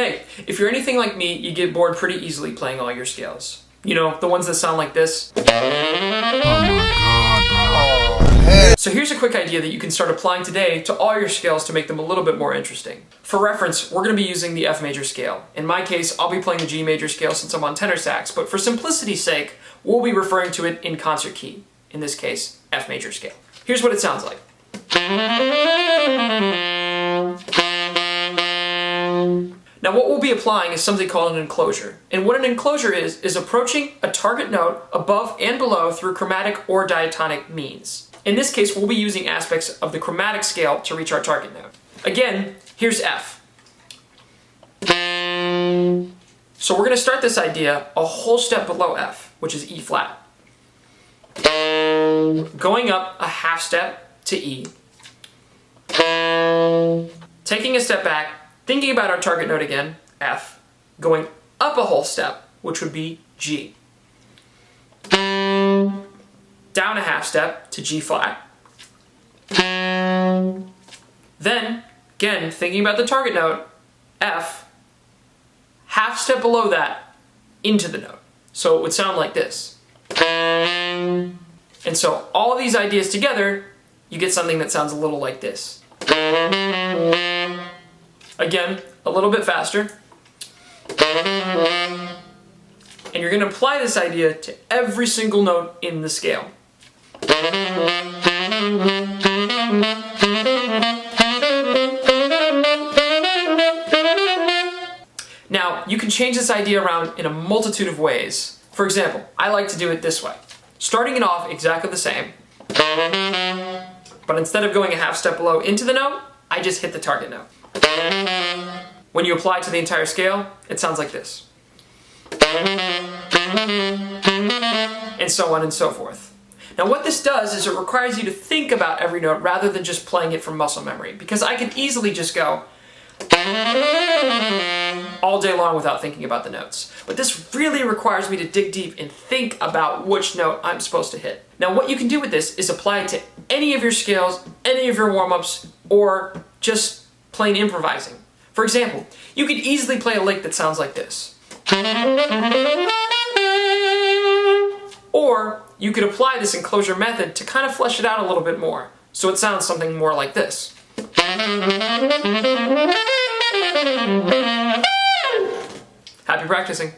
Hey, if you're anything like me, you get bored pretty easily playing all your scales. You know, the ones that sound like this. Oh my god, bro. So here's a quick idea that you can start applying today to all your scales to make them a little bit more interesting. For reference, we're going to be using the F major scale. In my case, I'll be playing the G major scale since I'm on tenor sax, but for simplicity's sake, we'll be referring to it in concert key. In this case, F major scale. Here's what it sounds like. Now what we'll be applying is something called an enclosure. And what an enclosure is approaching a target note above and below through chromatic or diatonic means. In this case, we'll be using aspects of the chromatic scale to reach our target note. Again, here's F. So we're going to start this idea a whole step below F, which is E flat. Going up a half step to E. Taking a step back, thinking about our target note again, F, going up a whole step, which would be G. Down a half step to G flat. Then, again, thinking about the target note, F, half step below that, into the note. So it would sound like this. And so all these ideas together, you get something that sounds a little like this. Again, a little bit faster. And you're going to apply this idea to every single note in the scale. Now, you can change this idea around in a multitude of ways. For example, I like to do it this way. Starting it off exactly the same, but instead of going a half step below into the note, I just hit the target note. When you apply it to the entire scale, it sounds like this. And so on and so forth. Now what this does is it requires you to think about every note rather than just playing it from muscle memory, because I could easily just go all day long without thinking about the notes. But this really requires me to dig deep and think about which note I'm supposed to hit. Now what you can do with this is apply it to any of your scales, any of your warm-ups, or just plain improvising. For example, you could easily play a lick that sounds like this. Or you could apply this enclosure method to kind of flesh it out a little bit more, so it sounds something more like this. Happy practicing.